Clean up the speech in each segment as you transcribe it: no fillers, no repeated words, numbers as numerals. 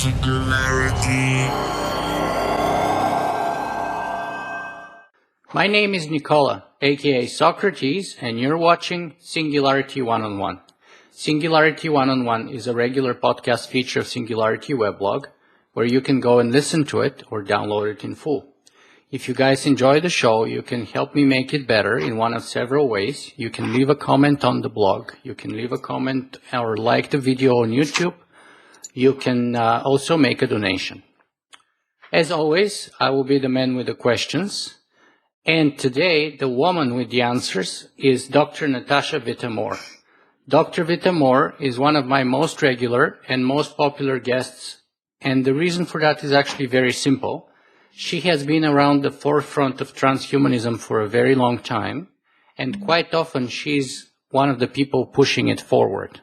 Singularity. My name is Nicola, aka Socrates, and you're watching Singularity One-on-One. Singularity One-on-One is a regular podcast feature of Singularity weblog, where you can go and listen to it or download it in full. If you guys enjoy the show, you can help me make it better in one of several ways. You can leave a comment on the blog. You can leave a comment or like the video on YouTube. You can also make a donation. As always, I will be the man with the questions. And today, the woman with the answers is Dr. Natasha Vita-More. Dr. Vita-More is one of my most regular and most popular guests, and the reason for that is actually very simple. She has been around the forefront of transhumanism for a very long time, and quite often she's one of the people pushing it forward.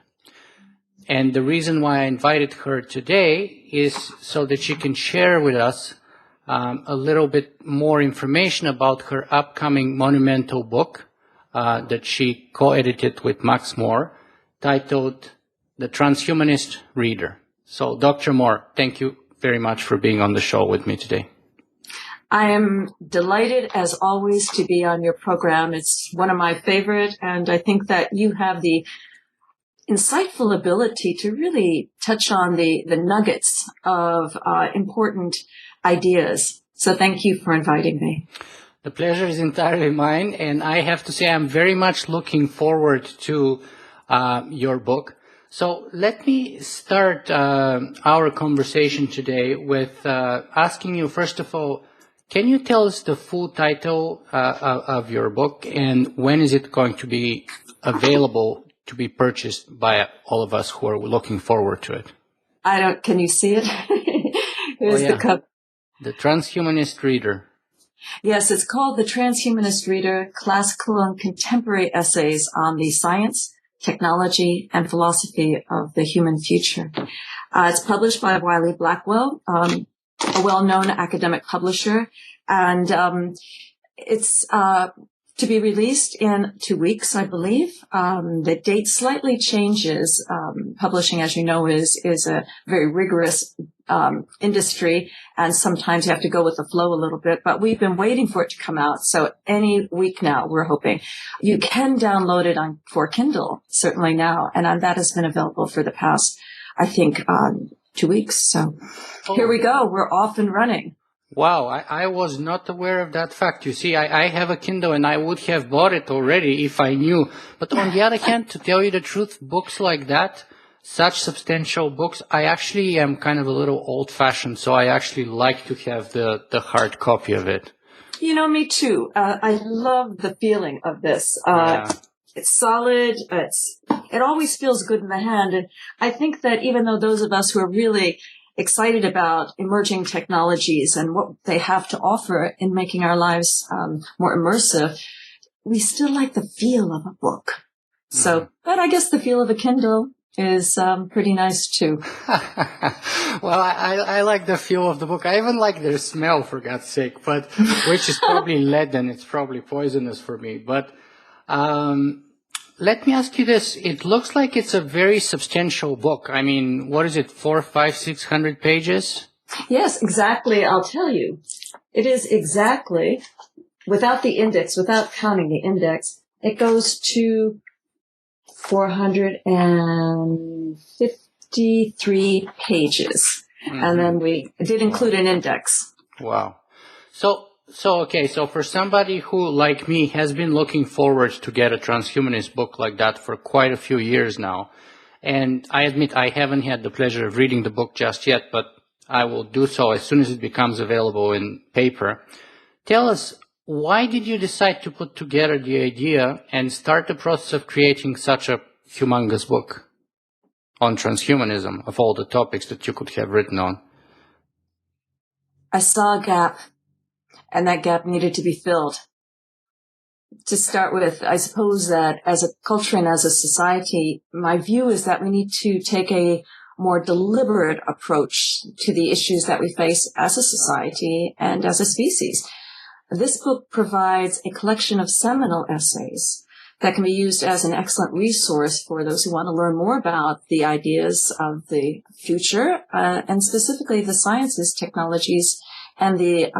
And the reason why I invited her today is so that she can share with us a little bit more information about her upcoming monumental book that she co-edited with Max Moore, titled The Transhumanist Reader. So, Dr. Moore, thank you very much for being on the show with me today. I am delighted, as always, to be on your program. It's one of my favorite, and I think that you have the insightful ability to really touch on the nuggets of important ideas. So thank you for inviting me. The pleasure is entirely mine, and I have to say I'm very much looking forward to your book. So let me start our conversation today with asking you, first of all, can you tell us the full title of your book, and when is it going to be available to be purchased by all of us who are looking forward to it? Can you see it? Here's the cover. The Transhumanist Reader. Yes, it's called The Transhumanist Reader, Classical and Contemporary Essays on the Science, Technology, and Philosophy of the Human Future. It's published by Wiley Blackwell, a well-known academic publisher, and it's to be released in 2 weeks, I believe. The date slightly changes. Publishing, as you know, is a very rigorous industry, and sometimes you have to go with the flow a little bit, but we've been waiting for it to come out. So any week now, we're hoping. You can download it for Kindle, certainly now, and that has been available for the past, I think, 2 weeks. So Here we go. We're off and running. Wow, I was not aware of that fact. You see, I have a Kindle and I would have bought it already if I knew. But on the other hand, to tell you the truth, books like that, such substantial books, I actually am kind of a little old-fashioned, so I actually like to have the hard copy of it. You know, me too. I love the feeling of this. It's solid. It always feels good in the hand. And I think that even though those of us who are really excited about emerging technologies and what they have to offer in making our lives more immersive, we still like the feel of a book. So, but I guess the feel of a Kindle is pretty nice too. Well, I like the feel of the book. I even like their smell, for God's sake, but which is probably leaden. It's probably poisonous for me. But let me ask you this. It looks like it's a very substantial book. I mean, what is it, 400, 500, 600 pages? Yes, exactly. I'll tell you. It is exactly, without the index, without counting the index, it goes to 453 pages. Mm-hmm. And then we did include an index. Wow. So for somebody who, like me, has been looking forward to get a transhumanist book like that for quite a few years now, and I admit I haven't had the pleasure of reading the book just yet, but I will do so as soon as it becomes available in paper. Tell us, why did you decide to put together the idea and start the process of creating such a humongous book on transhumanism, of all the topics that you could have written on? I saw a gap, and that gap needed to be filled. To start with, I suppose that as a culture and as a society, my view is that we need to take a more deliberate approach to the issues that we face as a society and as a species. This book provides a collection of seminal essays that can be used as an excellent resource for those who want to learn more about the ideas of the future, and specifically the sciences, technologies, and the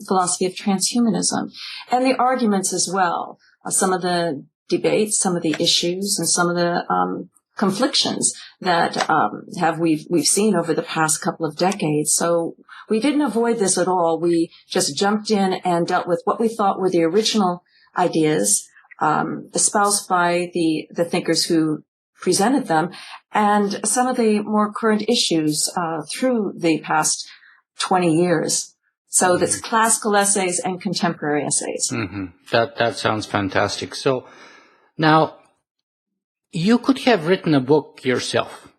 philosophy of transhumanism, and the arguments as well. Some of the debates, some of the issues, and some of the conflictions that we've seen over the past couple of decades. So we didn't avoid this at all. We just jumped in and dealt with what we thought were the original ideas espoused by the thinkers who presented them, and some of the more current issues through the past 20 years. So that's classical essays and contemporary essays. Mm-hmm. That sounds fantastic. So now, you could have written a book yourself,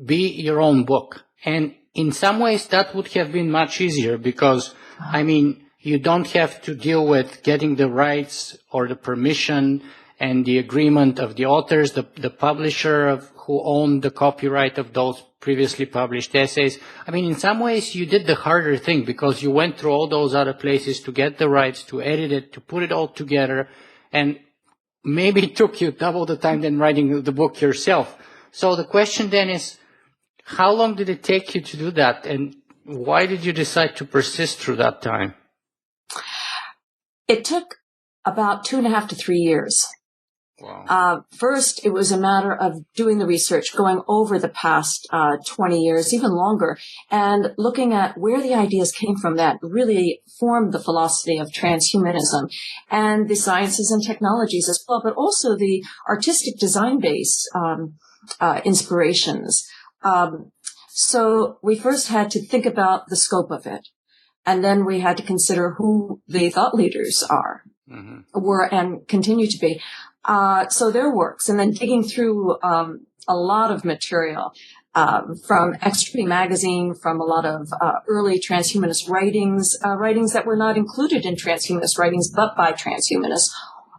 be your own book. And in some ways that would have been much easier because, I mean, you don't have to deal with getting the rights or the permission and the agreement of the authors, the publisher who owned the copyright of those previously published essays. I mean, in some ways you did the harder thing because you went through all those other places to get the rights, to edit it, to put it all together, and maybe it took you double the time than writing the book yourself. So the question then is, how long did it take you to do that? And why did you decide to persist through that time? It took about 2.5 to 3 years. Wow. First, it was a matter of doing the research, going over the past 20 years, even longer, and looking at where the ideas came from that really formed the philosophy of transhumanism and the sciences and technologies as well, but also the artistic design-based inspirations. So we first had to think about the scope of it, and then we had to consider who the thought leaders were and continue to be. So their works, and then digging through a lot of material from Extreme magazine, from a lot of early transhumanist writings, writings that were not included in transhumanist writings, but by transhumanists,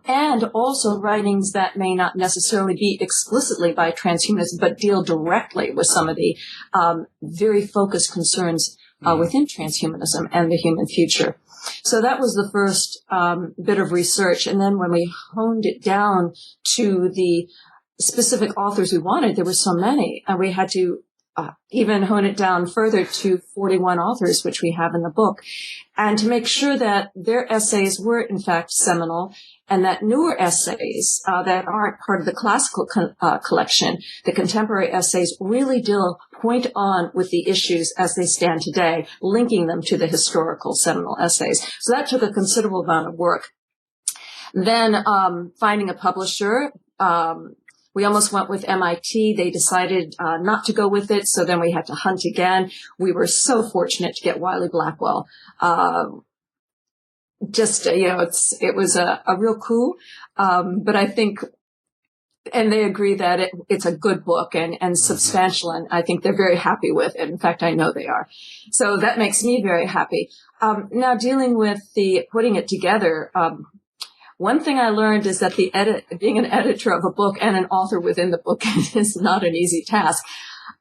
and also writings that may not necessarily be explicitly by transhumanists, but deal directly with some of the very focused concerns within transhumanism and the human future. So that was the first bit of research. And then when we honed it down to the specific authors we wanted, there were so many, and we had to even hone it down further to 41 authors, which we have in the book, and to make sure that their essays were in fact seminal, and that newer essays that aren't part of the classical collection, the contemporary essays, really deal point on with the issues as they stand today, linking them to the historical seminal essays. So that took a considerable amount of work. Then finding a publisher. We almost went with MIT. They decided not to go with it, so then we had to hunt again. We were so fortunate to get Wiley Blackwell. It was a real coup. But I think, and they agree that it's a good book and substantial, and I think they're very happy with it. In fact, I know they are. So that makes me very happy. Now dealing with putting it together, one thing I learned is that being an editor of a book and an author within the book is not an easy task.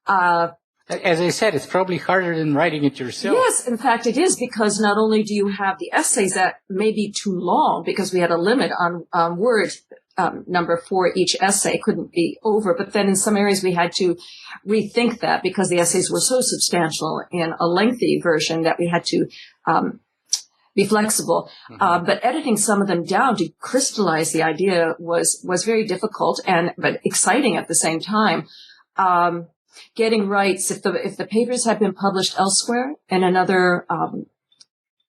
As I said, it's probably harder than writing it yourself. Yes, in fact, it is, because not only do you have the essays that may be too long, because we had a limit on word number for each essay, couldn't be over, but then in some areas we had to rethink that because the essays were so substantial in a lengthy version that we had to be flexible. But editing some of them down to crystallize the idea was very difficult but exciting at the same time. Getting rights, if the papers had been published elsewhere in another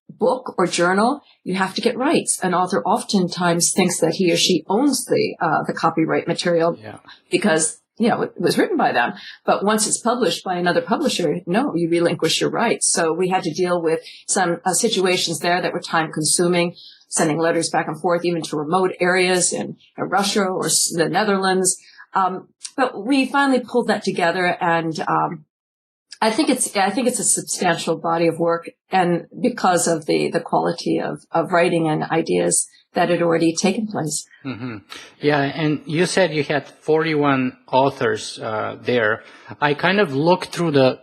book or journal, you have to get rights. An author oftentimes thinks that he or she owns the copyright material because it was written by them. But once it's published by another publisher, no, you relinquish your rights. So we had to deal with some situations there that were time consuming, sending letters back and forth, even to remote areas in Russia or the Netherlands. But we finally pulled that together, and I think it's a substantial body of work, and because of the quality of writing and ideas that had already taken place. Yeah, and you said you had 41 authors there. I kind of looked through the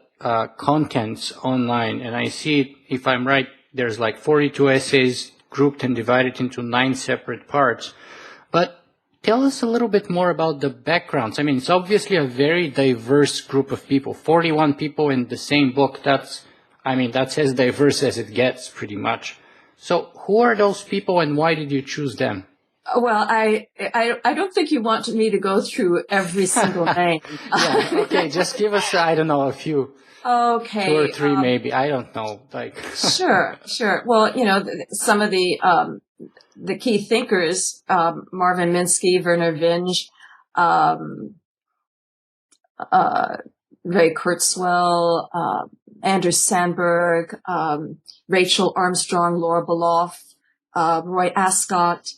contents online, and I see, if I'm right, there's like 42 essays grouped and divided into 9 separate parts. But tell us a little bit more about the backgrounds. I mean, it's obviously a very diverse group of people. 41 people in the same book. That's as diverse as it gets, pretty much. So who are those people and why did you choose them? Well, I don't think you want me to go through every single name. Yeah, okay, just give us, I don't know, a few. Okay. 2 or 3 maybe. I don't know. Sure. Well, some of the key thinkers, Marvin Minsky, Werner Vinge, Ray Kurzweil, Anders Sandberg, Rachel Armstrong, Laura Beloff, Roy Ascott,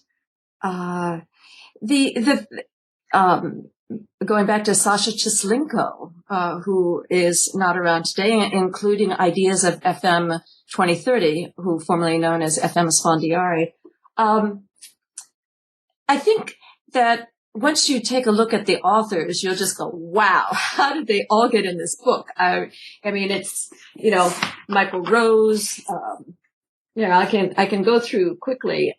going back to Sasha Chislenko, who is not around today, including ideas of FM 2030, who formerly known as FM Sfondiari. I think that once you take a look at the authors, you'll just go, wow, how did they all get in this book? I mean, it's, Michael Rose, I can go through quickly.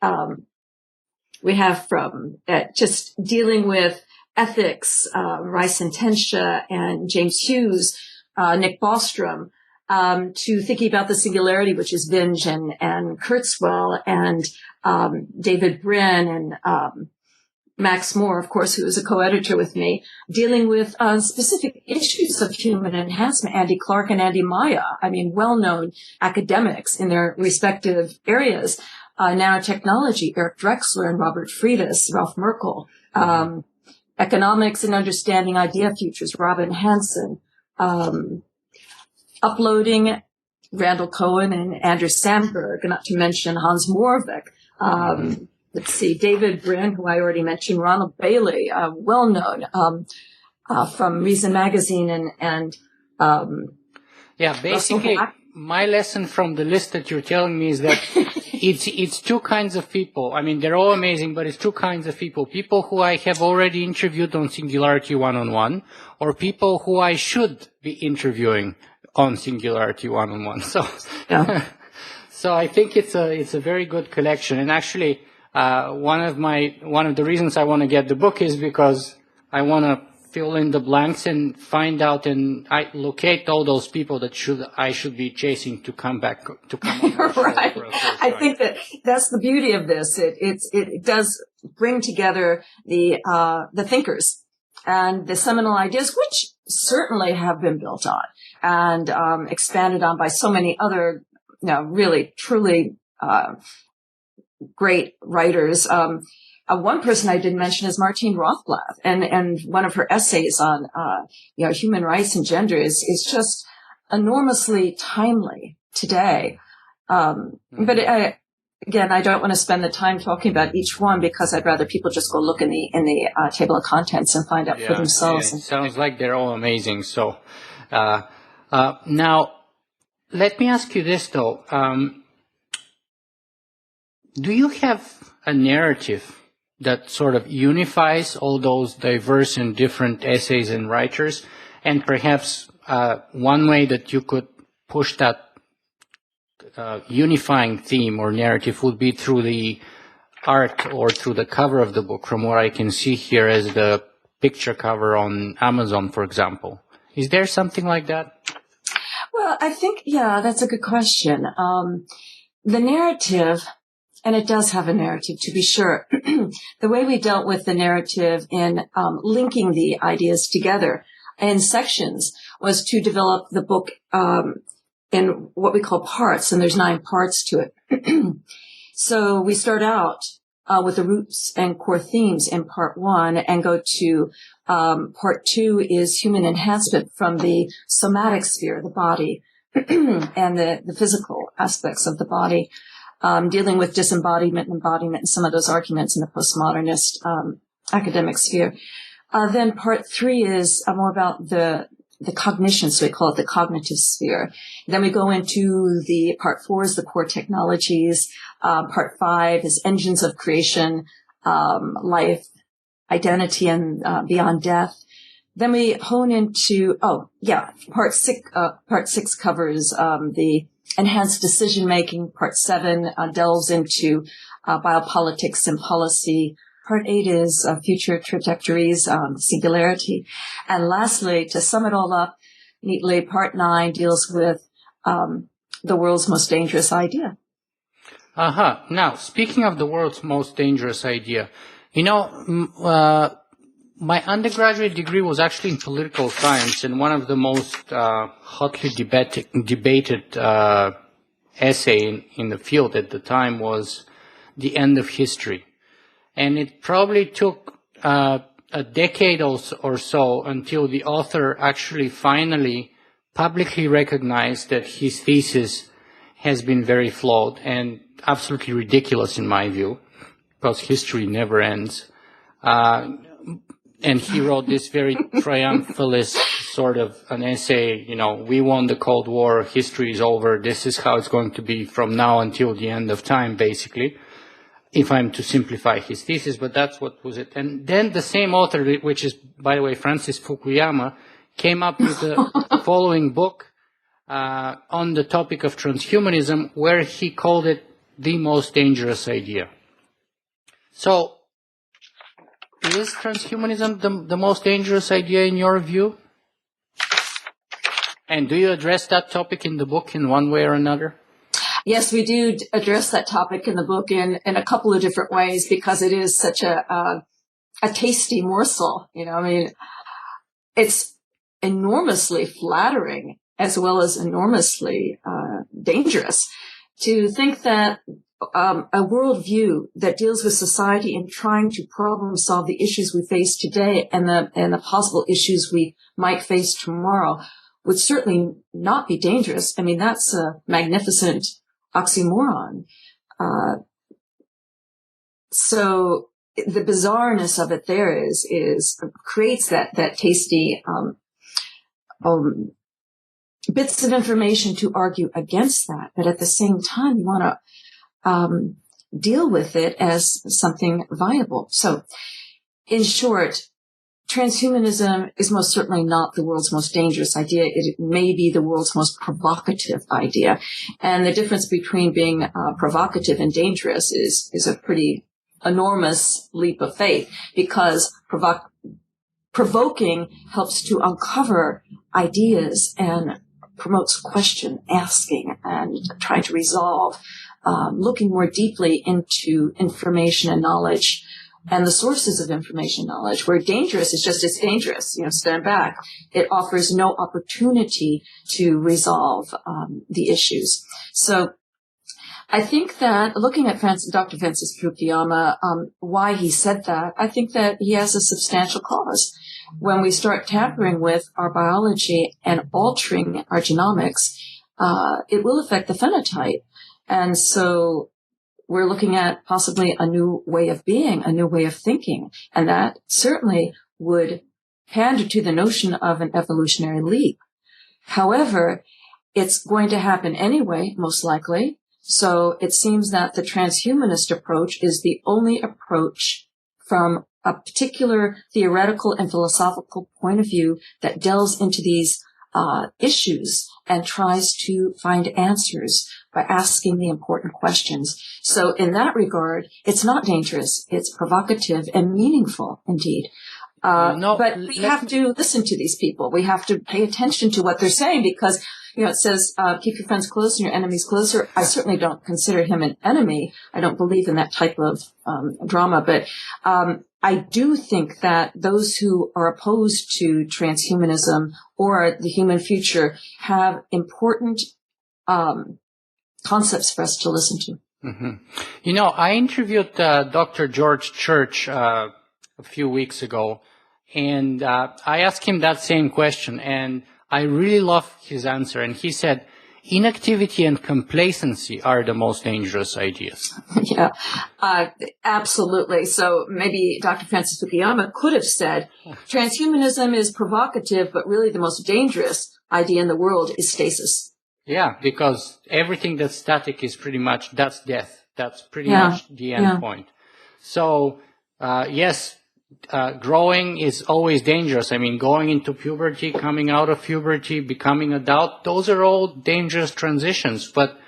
We have from just dealing with ethics, Rice and Tensha and James Hughes, Nick Bostrom, to thinking about the singularity, which is Vinge and Kurzweil and David Brin and Max Moore, of course, who is a co-editor with me, dealing with specific issues of human enhancement. Andy Clark and Andy Maya, well-known academics in their respective areas. Nanotechnology, Eric Drexler and Robert Freitas, Ralph Merkel. Economics and understanding idea futures, Robin Hansen. Uploading, Randall Cohen and Andrew Sandberg, not to mention Hans Moravec. Let's see, David Brin, who I already mentioned, Ronald Bailey, well-known from Reason Magazine and basically, my lesson from the list that you're telling me is that it's 2 kinds of people. I mean, they're all amazing, but it's 2 kinds of people. People who I have already interviewed on Singularity One-on-One, or people who I should be interviewing on Singularity One-on-One. So, so I think it's a very good collection. And actually, one of the reasons I want to get the book is because I want to fill in the blanks and find out and locate all those people that I should be chasing to come on the show. Right. I think that's the beauty of this. It does bring together the thinkers and the seminal ideas, which certainly have been built on and expanded on by so many other, really truly great writers. One person I didn't mention is Martine Rothblatt, and one of her essays on, human rights and gender is just enormously timely today. But again, I don't want to spend the time talking about each one because I'd rather people just go look in the table of contents and find out for themselves. Yeah, it sounds like they're all amazing. So, now let me ask you this though. Do you have a narrative that sort of unifies all those diverse and different essays and writers? And perhaps one way that you could push that unifying theme or narrative would be through the art or through the cover of the book, from what I can see here as the picture cover on Amazon, for example. Is there something like that? Well, I think, that's a good question. The narrative, and it does have a narrative, to be sure. The way we dealt with the narrative in linking the ideas together in sections was to develop the book in what we call parts, and there's 9 parts to it. So we start out with the roots and core themes in part 1 and go to part 2 is human enhancement from the somatic sphere, the body, and the physical aspects of the body. Dealing with disembodiment and embodiment and some of those arguments in the postmodernist academic sphere. Then part 3 is more about the cognition, so we call it the cognitive sphere. Then we go into the part 4 is the core technologies. Part 5 is engines of creation, life, identity, and beyond death. Then we hone into part 6 covers the enhanced decision-making. Part 7 delves into biopolitics and policy. Part 8 is future trajectories, singularity. And lastly, to sum it all up neatly, Part 9 deals with the world's most dangerous idea. Now, speaking of the world's most dangerous idea, my undergraduate degree was actually in political science, and one of the most hotly debated essay in the field at the time was The End of History. And it probably took a decade or so until the author actually finally publicly recognized that his thesis has been very flawed and absolutely ridiculous in my view, because history never ends. And he wrote this very triumphalist sort of an essay, we won the Cold War, history is over, this is how it's going to be from now until the end of time, basically, if I'm to simplify his thesis, but that's what was it. And then the same author, which is, by the way, Francis Fukuyama, came up with the following book on the topic of transhumanism, where he called it the most dangerous idea. So, is transhumanism the most dangerous idea in your view? And do you address that topic in the book in one way or another? Yes, we do address that topic in the book in a couple of different ways, because it is such a tasty morsel. It's enormously flattering as well as enormously dangerous to think that a worldview that deals with society and trying to problem solve the issues we face today and the possible issues we might face tomorrow would certainly not be dangerous. That's a magnificent oxymoron. So the bizarreness of it there is creates that tasty bits of information to argue against that, but at the same time you want to deal with it as something viable. So, in short, transhumanism is most certainly not the world's most dangerous idea. It may be the world's most provocative idea. And the difference between being provocative and dangerous is a pretty enormous leap of faith, because provoking helps to uncover ideas and promotes question asking and trying to resolve, looking more deeply into information and knowledge and the sources of information knowledge. Where dangerous is just, it's dangerous, stand back. It offers no opportunity to resolve the issues. So I think that looking at Dr. Francis Fukuyama, why he said that, I think that he has a substantial cause. When we start tampering with our biology and altering our genomics, it will affect the phenotype. And so we're looking at possibly a new way of being, a new way of thinking. And that certainly would pander to the notion of an evolutionary leap. However, it's going to happen anyway, most likely. So it seems that the transhumanist approach is the only approach from a particular theoretical and philosophical point of view that delves into these issues and tries to find answers by asking the important questions. So in that regard, it's not dangerous. It's provocative and meaningful indeed. But we have to listen to these people. We have to pay attention to what they're saying, because, it says, keep your friends close and your enemies closer. I certainly don't consider him an enemy. I don't believe in that type of drama. But I do think that those who are opposed to transhumanism or the human future have important concepts for us to listen to. Mm-hmm. I interviewed Dr. George Church a few weeks ago, and I asked him that same question, and I really love his answer. And he said, inactivity and complacency are the most dangerous ideas. Yeah, absolutely. So maybe Dr. Francis Fukuyama could have said, transhumanism is provocative, but really the most dangerous idea in the world is stasis. Yeah, because everything that's static is pretty much, that's death. That's pretty much the end point. So, yes, growing is always dangerous. Going into puberty, coming out of puberty, becoming adult, those are all dangerous transitions. But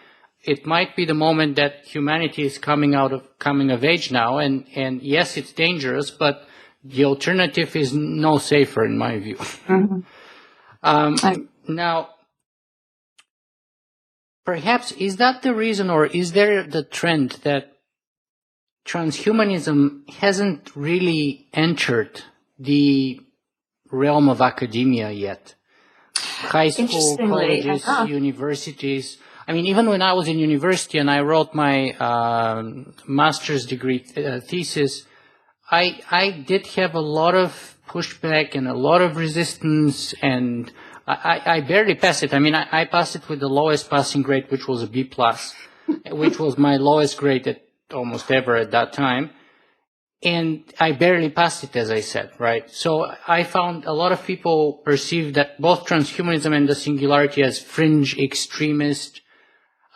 it might be the moment that humanity is coming of age now, and yes, it's dangerous, but the alternative is no safer in my view. Now, perhaps is that the reason, or is there the trend that transhumanism hasn't really entered the realm of academia yet? High school, colleges, universities. I mean, even when I was in university and I wrote my master's degree thesis, I did have a lot of pushback and a lot of resistance, and I barely passed it. I mean, I passed it with the lowest passing grade, which was a B+, which was my lowest grade at almost ever at that time. And I barely passed it, as I said, right? So I found a lot of people perceive that both transhumanism and the singularity as fringe, extremist,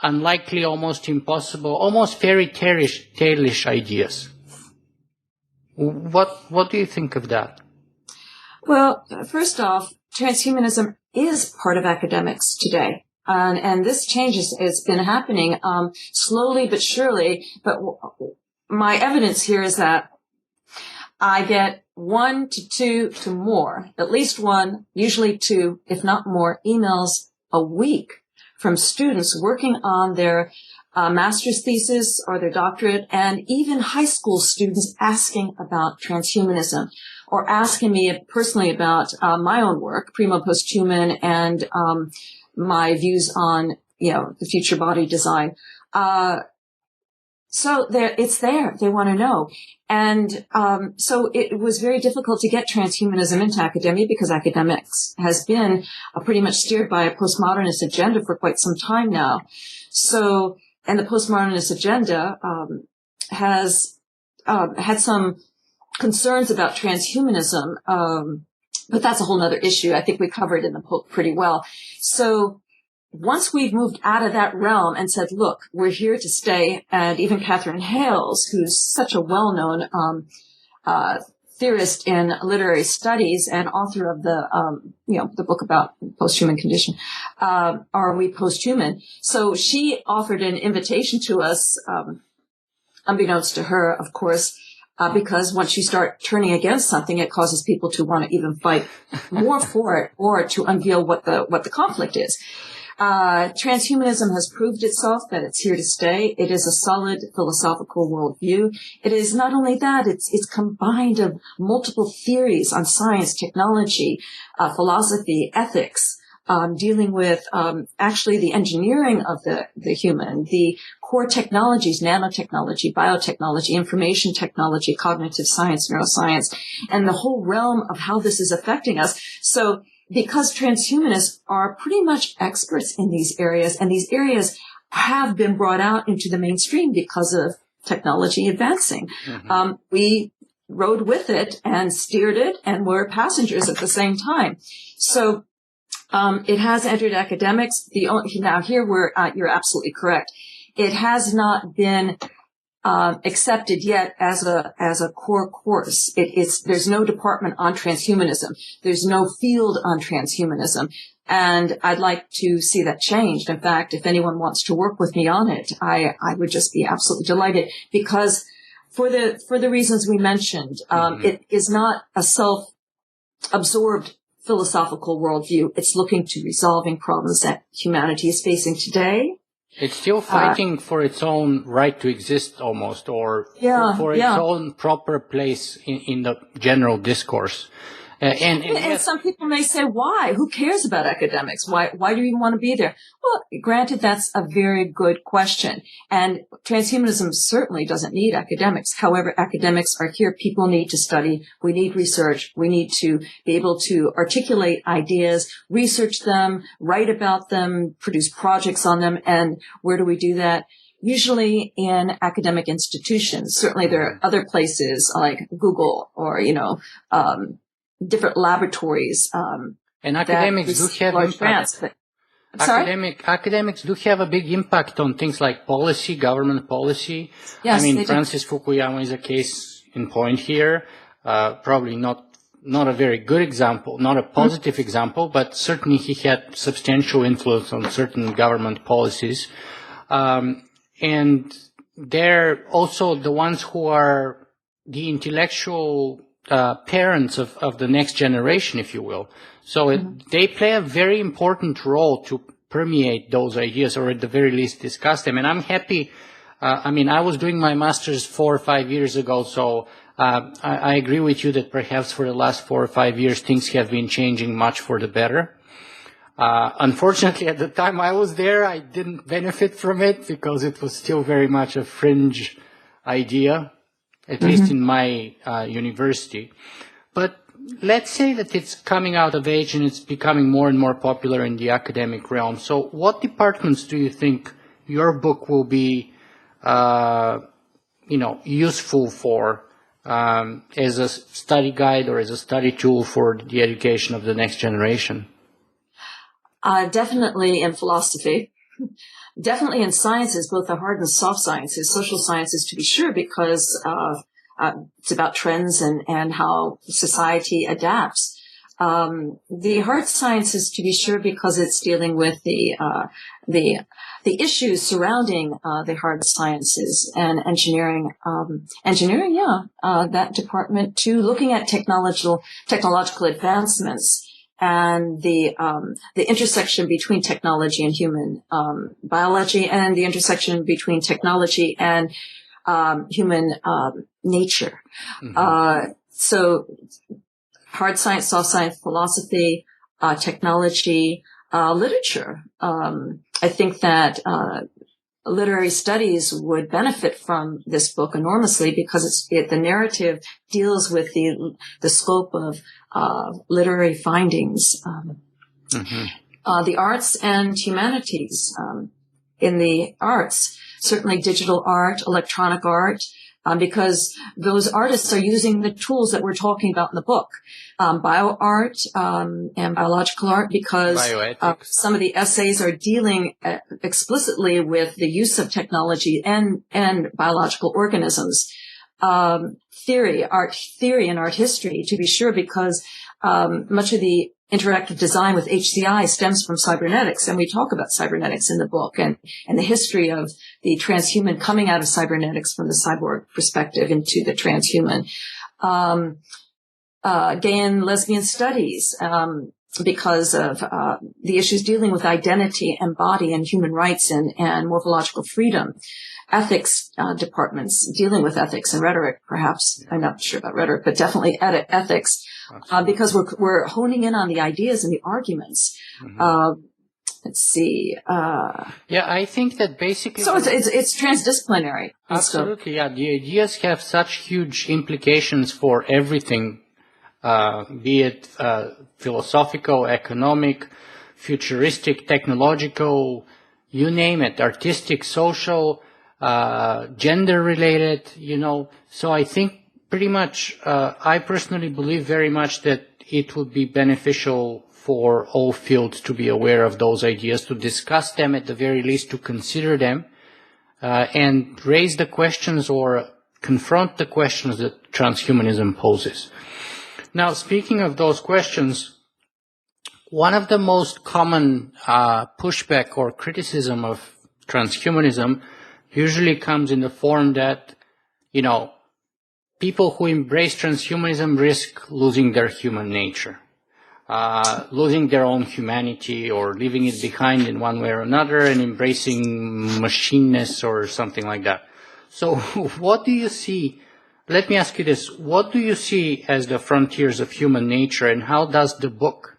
unlikely, almost impossible, almost fairy tale-ish ideas. What do you think of that? Well, first off, transhumanism is part of academics today. And this change has been happening slowly but surely. But my evidence here is that I get 1 to 2 to more, at least 1, usually 2, if not more, emails a week from students working on their master's thesis or their doctorate, and even high school students asking about transhumanism or asking me personally about my own work, primo post-human, and my views on, the future body design. So it's there. They want to know. And so it was very difficult to get transhumanism into academia because academics has been pretty much steered by a postmodernist agenda for quite some time now. So, and the postmodernist agenda has had some concerns about transhumanism, but that's a whole other issue. I think we covered in the book pretty well. So once we've moved out of that realm and said, look, we're here to stay, and even Catherine Hales, who's such a well-known theorist in literary studies and author of the book about post-human condition, Are We Post-Human? So she offered an invitation to us, unbeknownst to her, of course, because once you start turning against something, it causes people to want to even fight more for it or to unveil what the conflict is. Transhumanism has proved itself that it's here to stay. It is a solid philosophical worldview. It is not only that, it's combined of multiple theories on science, technology, philosophy, ethics, dealing with actually the engineering of the human, the core technologies, nanotechnology, biotechnology, information technology, cognitive science, neuroscience, and the whole realm of how this is affecting us. So because transhumanists are pretty much experts in these areas, and these areas have been brought out into the mainstream because of technology advancing. Mm-hmm. We rode with it and steered it, and were passengers at the same time. So it has entered academics. Now here you're absolutely correct. It has not been accepted yet as a core course. There's no department on transhumanism. There's no field on transhumanism. And I'd like to see that changed. In fact, if anyone wants to work with me on it, I would just be absolutely delighted, because for the reasons we mentioned, mm-hmm. It is not a self-absorbed philosophical worldview. It's looking to resolving problems that humanity is facing today. It's still fighting for its own right to exist, almost, or for its own proper place in the general discourse. And some people may say, why? Who cares about academics? Why do you want to be there? Well, granted, that's a very good question. And transhumanism certainly doesn't need academics. However, academics are here. People need to study. We need research. We need to be able to articulate ideas, research them, write about them, produce projects on them. And where do we do that? Usually in academic institutions. Certainly there are other places like Google or, different laboratories. And academics do have impact. Academics do have a big impact on things like policy, government policy. Yes, I mean, Francis Fukuyama is a case in point here. Probably not a very good example, not a positive example, but certainly he had substantial influence on certain government policies. And they're also the ones who are the intellectual parents of the next generation, if you will. So they play a very important role to permeate those ideas, or at the very least discuss them. And I'm happy. I was doing my master's 4 or 5 years ago, so I agree with you that perhaps for the last 4 or 5 years things have been changing much for the better. Unfortunately, at the time I was there, I didn't benefit from it because it was still very much a fringe idea, at least in my university. But let's say that it's coming out of age and it's becoming more and more popular in the academic realm. So what departments do you think your book will be, useful for as a study guide or as a study tool for the education of the next generation? Definitely in philosophy, definitely in sciences, both the hard and soft sciences, social sciences to be sure, because it's about trends and how society adapts. The hard sciences to be sure, because it's dealing with the issues surrounding the hard sciences and engineering. That department too, looking at technological advancements. And the intersection between technology and human biology, and the intersection between technology and human nature. So hard science, soft science, philosophy, technology, literature. I think that literary studies would benefit from this book enormously, because the narrative deals with the scope of literary findings. The arts and humanities. In the arts, certainly digital art, electronic art, because those artists are using the tools that we're talking about in the book. Bio art and biological art, because some of the essays are dealing explicitly with the use of technology and biological organisms. Art theory and art history, to be sure, because much of the interactive design with HCI stems from cybernetics, and we talk about cybernetics in the book, and the history of the transhuman coming out of cybernetics from the cyborg perspective into the transhuman. Gay and lesbian studies, because of the issues dealing with identity and body and human rights and morphological freedom. Ethics departments dealing with ethics and rhetoric, perhaps. I'm not sure about rhetoric, but definitely ethics, because we're honing in on the ideas and the arguments. Let's see. I think that basically. So it's transdisciplinary. Absolutely, yeah. The ideas have such huge implications for everything, be it philosophical, economic, futuristic, technological, you name it, artistic, social. Gender related, so I think pretty much, I personally believe very much that it would be beneficial for all fields to be aware of those ideas, to discuss them, at the very least to consider them, and raise the questions or confront the questions that transhumanism poses. Now, speaking of those questions, one of the most common pushback or criticism of transhumanism usually comes in the form that, people who embrace transhumanism risk losing their human nature, losing their own humanity, or leaving it behind in one way or another, and embracing machineness or something like that. So what do you see? Let me ask you this. What do you see as the frontiers of human nature, and how does the book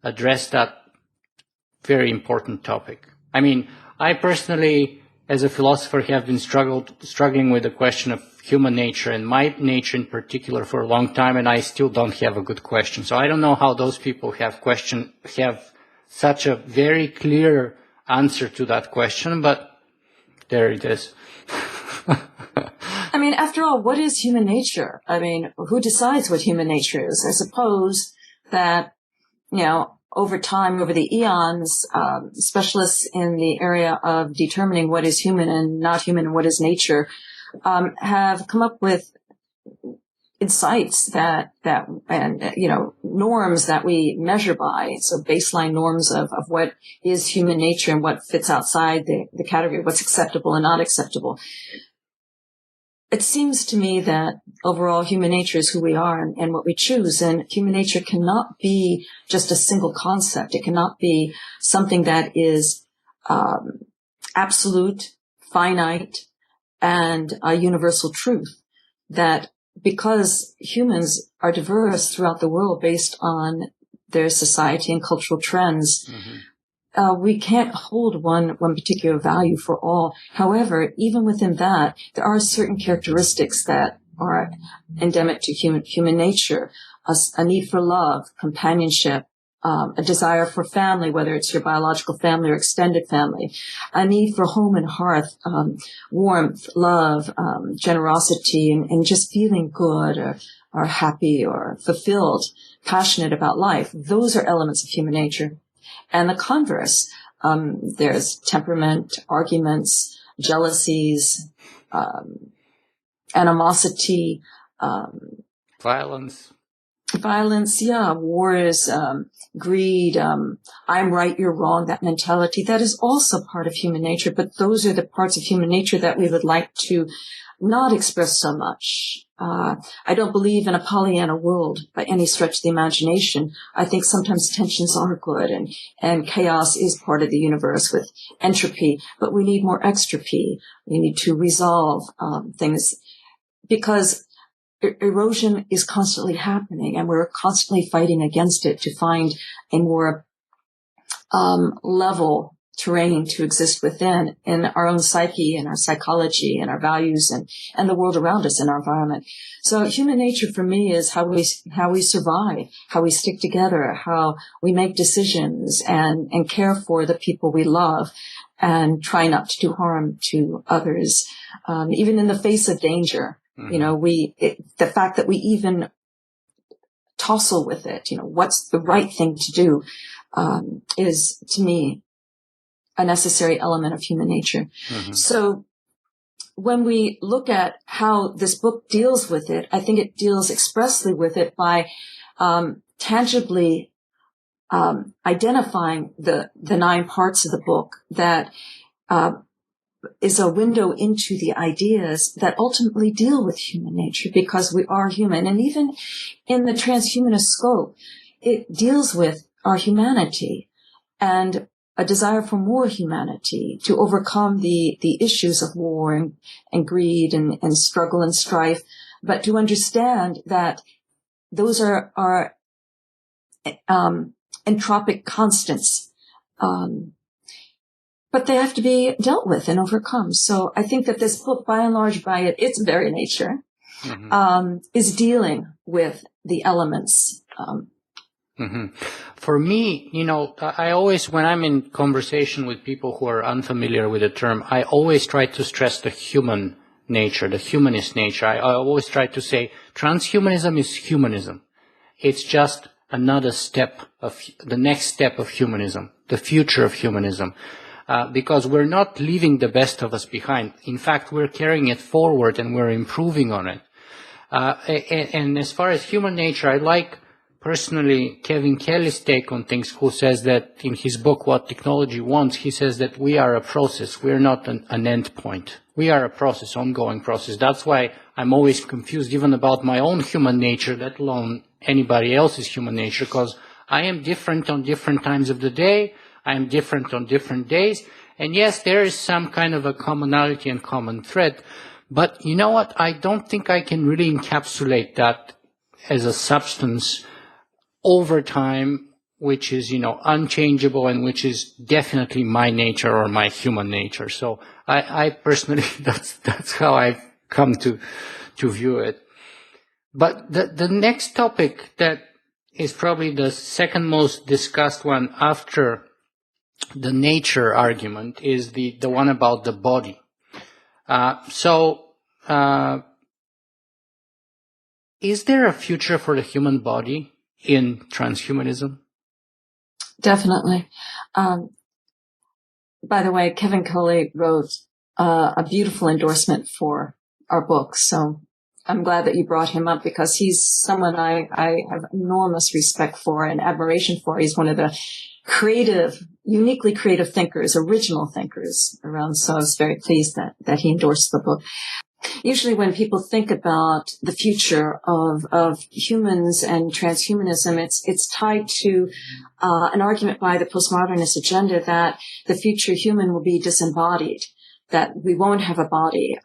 address that very important topic? I personally, as a philosopher, have been struggling with the question of human nature, and my nature in particular, for a long time, and I still don't have a good question. So I don't know how those people have such a very clear answer to that question, but there it is. After all, what is human nature? Who decides what human nature is? I suppose that, over time, over the eons, specialists in the area of determining what is human and not human and what is nature have come up with insights that and norms that we measure by. So baseline norms of what is human nature and what fits outside the category of what's acceptable and not acceptable. It seems to me that overall human nature is who we are and what we choose, and human nature cannot be just a single concept. It cannot be something that is absolute, finite, and a universal truth. That because humans are diverse throughout the world based on their society and cultural trends, we can't hold one particular value for all. However, even within that, there are certain characteristics that are endemic to human nature: a need for love, companionship, a desire for family, whether it's your biological family or extended family, a need for home and hearth, warmth, love, generosity, and just feeling good or happy or fulfilled, passionate about life. Those are elements of human nature. And the converse, there's temperament, arguments, jealousies, animosity, violence, wars, greed, I'm right, you're wrong, that mentality. That is also part of human nature, but those are the parts of human nature that we would like to not express so much. I don't believe in a Pollyanna world by any stretch of the imagination. I think sometimes tensions are good and chaos is part of the universe with entropy, but we need more extropy. We need to resolve things because erosion is constantly happening and we're constantly fighting against it to find a more level terrain to exist within in our own psyche and our psychology and our values and the world around us in our environment. So human nature for me is how we survive, how we stick together, how we make decisions and care for the people we love and try not to do harm to others, even in the face of danger. The fact that we even tussle with it, what's the right thing to do, is to me a necessary element of human nature. So when we look at how this book deals with it, I think it deals expressly with it by tangibly identifying the 9 parts of the book that is a window into the ideas that ultimately deal with human nature because we are human. And even in the transhumanist scope, it deals with our humanity and a desire for more humanity to overcome the issues of war and greed and struggle and strife, but to understand that those are entropic constants. But they have to be dealt with and overcome. So I think that this book, by and large, by its very nature, is dealing with the elements. For me, I always, when I'm in conversation with people who are unfamiliar with the term, I always try to stress the human nature, the humanist nature. I always try to say transhumanism is humanism. It's just another step of the next step of humanism, the future of humanism. Because we're not leaving the best of us behind. In fact, we're carrying it forward and we're improving on it. And as far as human nature, I like personally Kevin Kelly's take on things, who says that in his book, What Technology Wants, he says that we are a process. We're not an end point. We are a process, ongoing process. That's why I'm always confused even about my own human nature, let alone anybody else's human nature, because I am different on different times of the day. I am different on different days. And yes, there is some kind of a commonality and common thread. But you know what? I don't think I can really encapsulate that as a substance over time, which is, unchangeable and which is definitely my nature or my human nature. So I personally, that's how I've come to view it. But the next topic that is probably the second most discussed one after the nature argument is the one about the body. Is there a future for the human body in transhumanism? Definitely. By the way, Kevin Kelly wrote a beautiful endorsement for our book. So I'm glad that you brought him up because he's someone I have enormous respect for and admiration for. He's one of the uniquely creative thinkers, original thinkers around. So I was very pleased that he endorsed the book. Usually when people think about the future of humans and transhumanism, it's tied to an argument by the postmodernist agenda that the future human will be disembodied, that we won't have a body.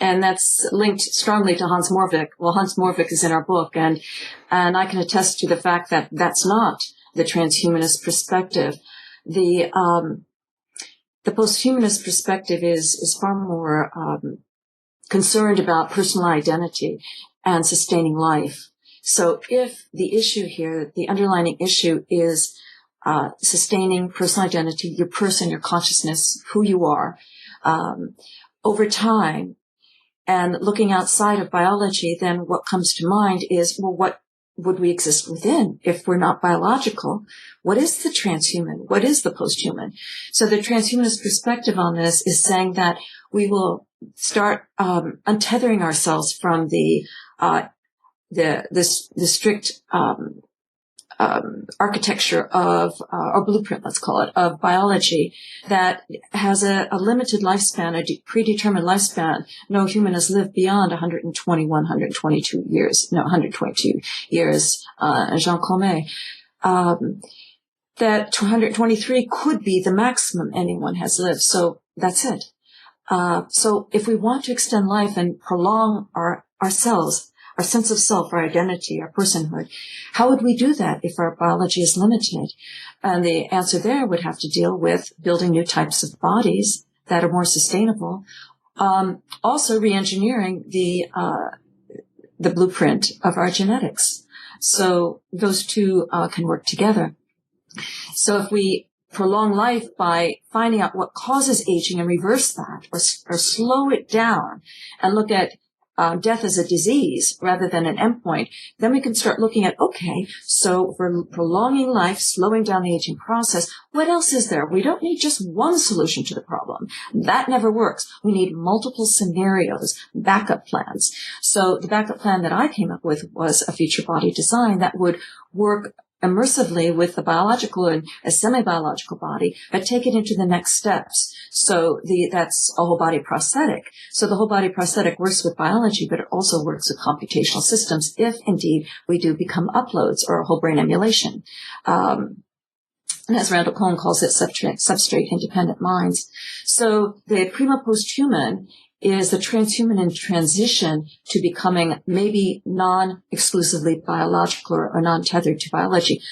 And that's linked strongly to Hans Morvik. Well, Hans Morvik is in our book, and I can attest to the fact that that's not the transhumanist perspective. The posthumanist perspective is far more concerned about personal identity and sustaining life. So if the issue here, the underlying issue is sustaining personal identity, your person, your consciousness, who you are, over time, and looking outside of biology, then what comes to mind is, well, what would we exist within if we're not biological? What is the transhuman? What is the posthuman? So the transhumanist perspective on this is saying that we will start untethering ourselves from the strict architecture of, or blueprint, let's call it, of biology that has a limited lifespan, a predetermined lifespan. No human has lived beyond 122 years, Jean Comey. That 223 could be the maximum anyone has lived. So that's it. So if we want to extend life and prolong ourselves, our sense of self, our identity, our personhood, how would we do that if our biology is limited? And the answer there would have to deal with building new types of bodies that are more sustainable. Also re-engineering the blueprint of our genetics. So those two can work together. So if we prolong life by finding out what causes aging and reverse that, or slow it down and look at death as a disease rather than an endpoint, then we can start looking at, okay, so for prolonging life, slowing down the aging process, what else is there? We don't need just one solution to the problem. That never works. We need multiple scenarios, backup plans. So the backup plan that I came up with was a future body design that would work immersively with the biological and a semi-biological body, but take it into the next steps. So that's a whole body prosthetic. So the whole body prosthetic works with biology, but it also works with computational systems if indeed we do become uploads or a whole brain emulation. And as Randall Cohen calls it, substrate independent minds. So the prima posthuman is the transhuman in transition to becoming maybe non-exclusively biological or non-tethered to biology.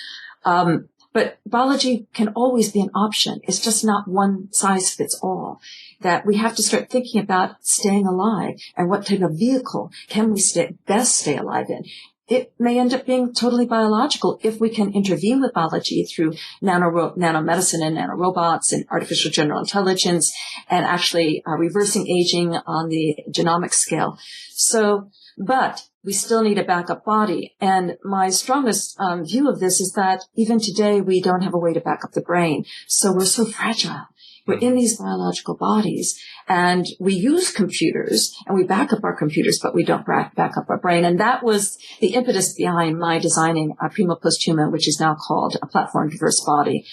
But biology can always be an option. It's just not one size fits all. That we have to start thinking about staying alive and what type of vehicle can we best stay alive in. It may end up being totally biological if we can intervene with biology through nanomedicine and nanorobots and artificial general intelligence and actually reversing aging on the genomic scale. So, but we still need a backup body. And my strongest view of this is that even today we don't have a way to back up the brain. So we're so fragile. We're in these biological bodies and we use computers and we back up our computers, but we don't back up our brain. And that was the impetus behind my designing a prima posthuman, which is now called a platform diverse body.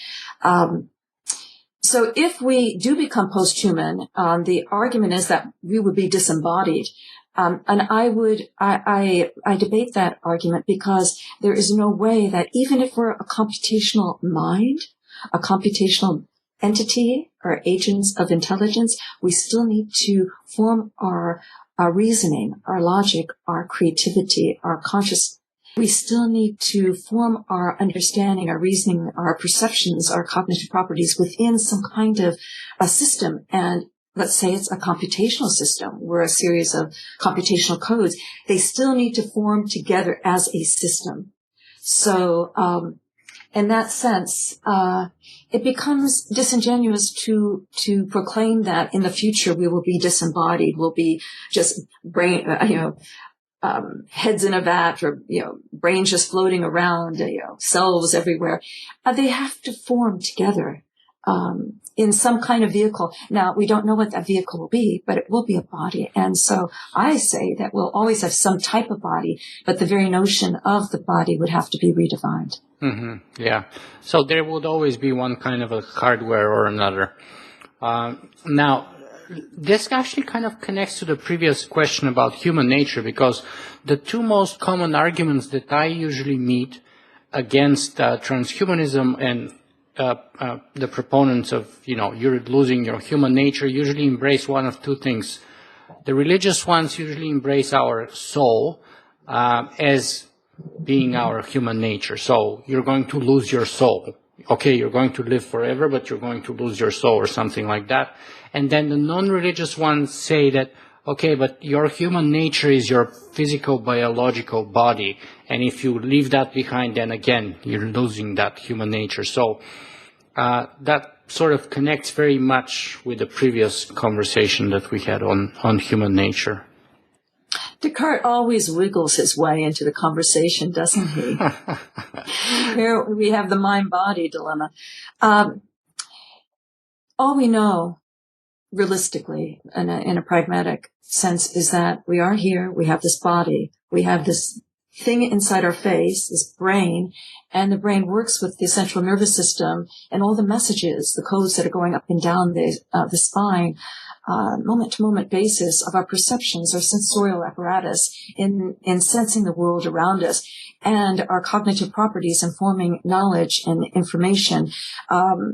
So if we do become posthuman, the argument is that we would be disembodied. And I debate that argument because there is no way that even if we're a computational mind, a computational entity or agents of intelligence, we still need to form our reasoning, our logic, our creativity, our conscious. We still need to form our understanding, our reasoning, our perceptions, our cognitive properties within some kind of a system. And let's say it's a computational system. We're a series of computational codes. They still need to form together as a system. So, in that sense, it becomes disingenuous to proclaim that in the future we will be disembodied, we'll be just brain, heads in a vat or, brains just floating around, cells everywhere. They have to form together. in some kind of vehicle. Now, we don't know what that vehicle will be, but it will be a body. And so I say that we'll always have some type of body, but the very notion of the body would have to be redefined. Mm-hmm. Yeah. So there would always be one kind of a hardware or another. Now, this actually kind of connects to the previous question about human nature, because the two most common arguments that I usually meet against transhumanism and the proponents of, you're losing your human nature usually embrace one of two things. The religious ones usually embrace our soul as being our human nature. So you're going to lose your soul. Okay, you're going to live forever, but you're going to lose your soul or something like that. And then the non-religious ones say that, okay, but your human nature is your physical, biological body. And if you leave that behind, then again, you're losing that human nature. So that sort of connects very much with the previous conversation that we had on human nature. Descartes always wiggles his way into the conversation, doesn't he? Here we have the mind-body dilemma. All we know, realistically, in a pragmatic sense, is that we are here, we have this body, we have this thing inside our face, this brain, and the brain works with the central nervous system and all the messages, the codes that are going up and down the spine, moment-to-moment basis of our perceptions, our sensorial apparatus in sensing the world around us, and our cognitive properties in forming knowledge and information,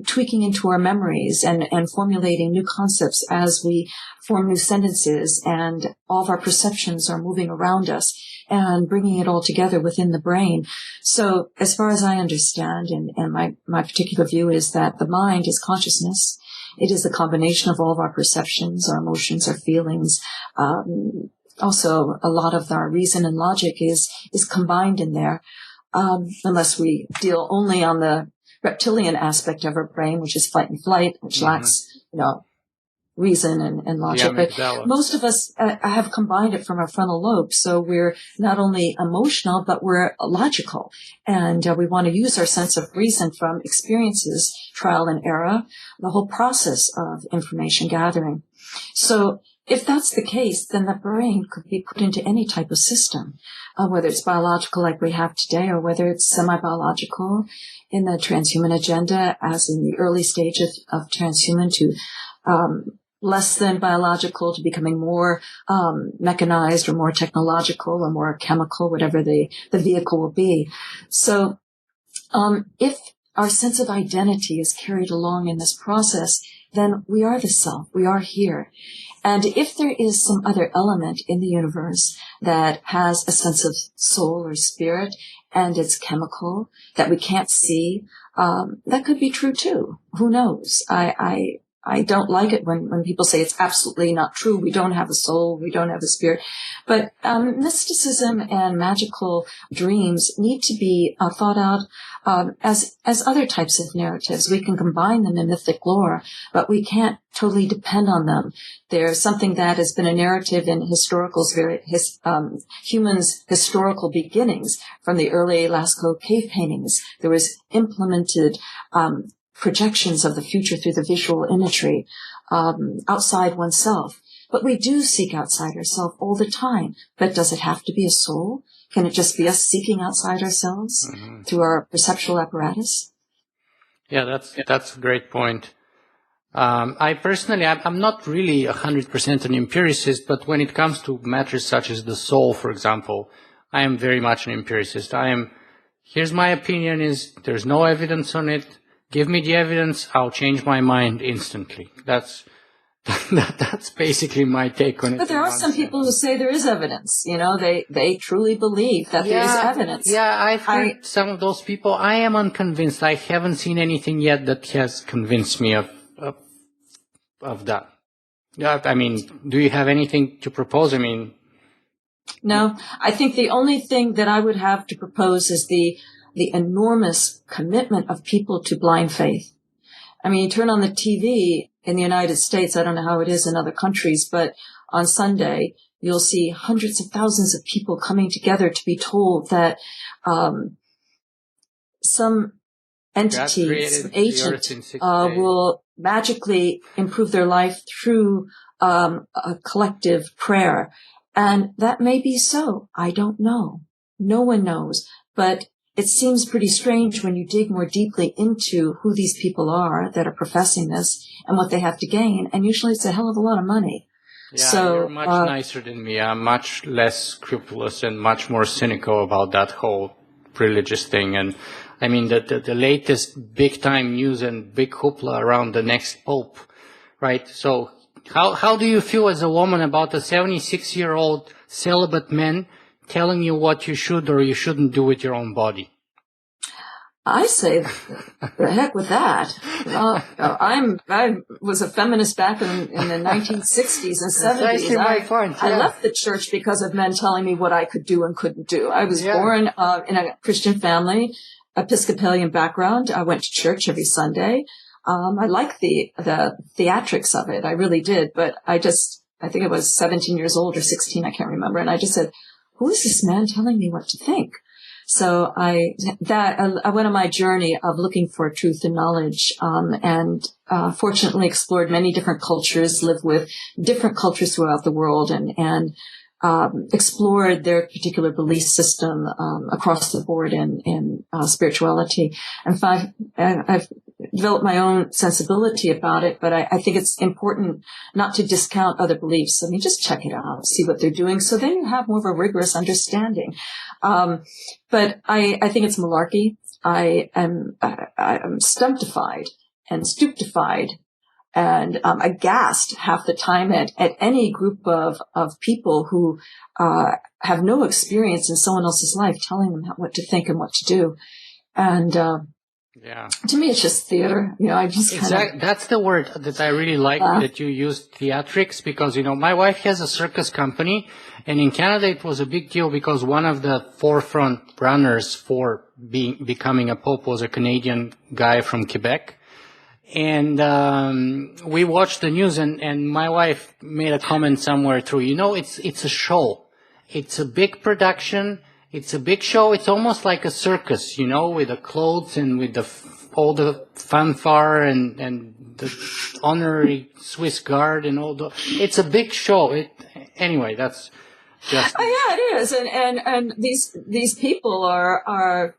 tweaking into our memories and formulating new concepts as we form new sentences, and all of our perceptions are moving around us and bringing it all together within the brain. So as far as I understand, and my particular view is that the mind is consciousness. It is a combination of all of our perceptions, our emotions, our feelings. Also, a lot of our reason and logic is combined in there, unless we deal only on the reptilian aspect of our brain, which is fight and flight, which lacks, reason and logic. But most of us have combined it from our frontal lobe. So we're not only emotional, but we're logical. And we want to use our sense of reason from experiences, trial and error, the whole process of information gathering. So if that's the case, then the brain could be put into any type of system, whether it's biological like we have today, or whether it's semi-biological in the transhuman agenda, as in the early stage of transhuman, to less than biological, to becoming more mechanized or more technological or more chemical, whatever the vehicle will be. So if our sense of identity is carried along in this process, then we are the self. We are here. And if there is some other element in the universe that has a sense of soul or spirit, and it's chemical, that we can't see, that could be true too. Who knows? I don't like it when people say it's absolutely not true. We don't have a soul. We don't have a spirit. But mysticism and magical dreams need to be thought out as other types of narratives. We can combine them in mythic lore, but we can't totally depend on them. There's something that has been a narrative in humans' historical beginnings from the early Lascaux cave paintings. There was implemented projections of the future through the visual imagery outside oneself. But we do seek outside ourselves all the time. But does it have to be a soul? Can it just be us seeking outside ourselves through our perceptual apparatus? Yeah, that's a great point. I personally, I'm not really 100% an empiricist, but when it comes to matters such as the soul, for example, I am very much an empiricist. Here's my opinion is there's no evidence on it. Give me the evidence, I'll change my mind instantly. That's basically my take on it. But there are some people who say there is evidence. They truly believe that there is evidence. Yeah, I've heard some of those people. I am unconvinced. I haven't seen anything yet that has convinced me of that. Yeah, do you have anything to propose? No, I think the only thing that I would have to propose is the enormous commitment of people to blind faith. You turn on the TV in the United States, I don't know how it is in other countries, but on Sunday, you'll see hundreds of thousands of people coming together to be told that some entities, created agent, the earth in 6 days. will magically improve their life through a collective prayer. And that may be so. I don't know. No one knows. But it seems pretty strange when you dig more deeply into who these people are that are professing this and what they have to gain. And usually it's a hell of a lot of money. Yeah, So, you're much nicer than me. I'm much less scrupulous and much more cynical about that whole religious thing. And I mean, the latest big time news and big hoopla around the next pope, right? So how do you feel as a woman about a 76-year-old celibate man telling you what you should or you shouldn't do with your own body? I say, the heck with that. I was a feminist back in the 1960s and 70s. I left the church because of men telling me what I could do and couldn't do. I was born in a Christian family, Episcopalian background. I went to church every Sunday. I liked the theatrics of it. I really did. But I think I was 17 years old or 16. I can't remember. And I just said, who is this man telling me what to think? So I went on my journey of looking for truth and knowledge, and fortunately explored many different cultures, lived with different cultures throughout the world, and explored their particular belief system across the board in spirituality. And I've developed my own sensibility about it, but I think it's important not to discount other beliefs. I mean, just check it out, see what they're doing, so then you have more of a rigorous understanding. But I think it's malarkey. I'm stumptified and stupefied and aghast half the time at any group of people who have no experience in someone else's life telling them what to think and what to do. And to me, it's just theater. I just that's the word that I really like that you used, theatrics, because my wife has a circus company, and in Canada it was a big deal because one of the forefront runners for becoming a pope was a Canadian guy from Quebec. And we watched the news, and my wife made a comment somewhere through, it's a show. It's a big production. It's a big show. It's almost like a circus, with the clothes and with all the fanfare and the honorary Swiss Guard and all the. It's a big show. Anyway, that's just. Yeah, it is, and these people are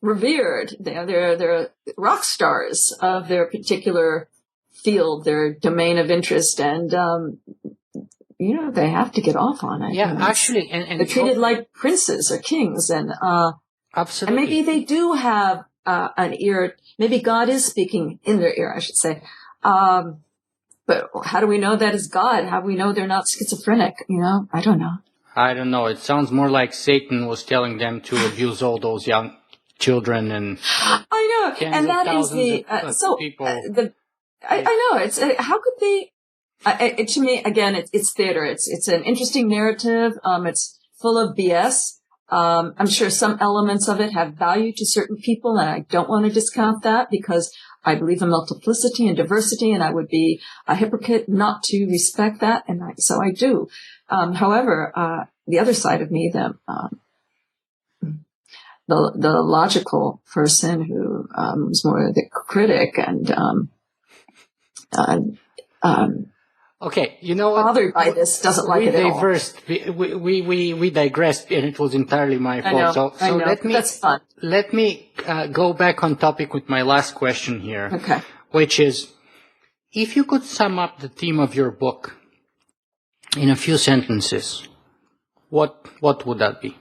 revered. They're rock stars of their particular field, their domain of interest, and they have to get off on it. Actually, and they're treated like princes or kings, and absolutely. And maybe they do have an ear. Maybe God is speaking in their ear, I should say. But how do we know that is God? How do we know they're not schizophrenic? I don't know. I don't know. It sounds more like Satan was telling them to abuse all those young children and. I know, and that is people. I know. It's how could they? To me, again, it's theater. It's an interesting narrative. It's full of BS. I'm sure some elements of it have value to certain people, and I don't want to discount that because I believe in multiplicity and diversity, and I would be a hypocrite not to respect that, and so I do. However, the other side of me, the logical person who was more the critic and okay, you know what? Bothered by this, doesn't like it at all. We digressed, and it was entirely my fault. I know. That's fun. Let me go back on topic with my last question here. Okay. Which is, if you could sum up the theme of your book in a few sentences, what would that be?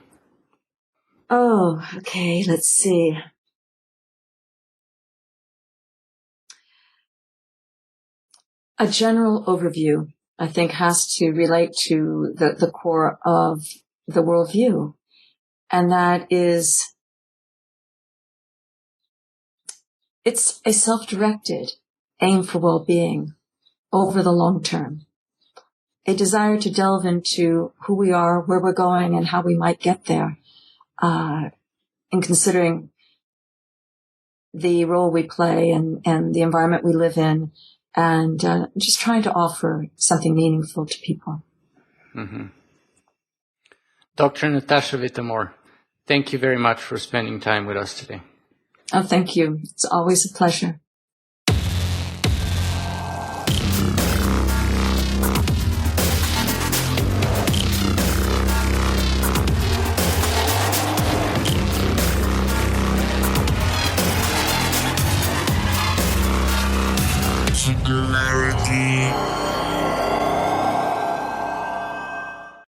Oh, okay. Let's see. A general overview, I think, has to relate to the core of the worldview. And that is, it's a self-directed aim for well-being over the long term. A desire to delve into who we are, where we're going, and how we might get there. In considering the role we play and the environment we live in, and just trying to offer something meaningful to people. Mm-hmm. Dr. Natasha Vita-More, thank you very much for spending time with us today. Oh, thank you. It's always a pleasure. Singularity.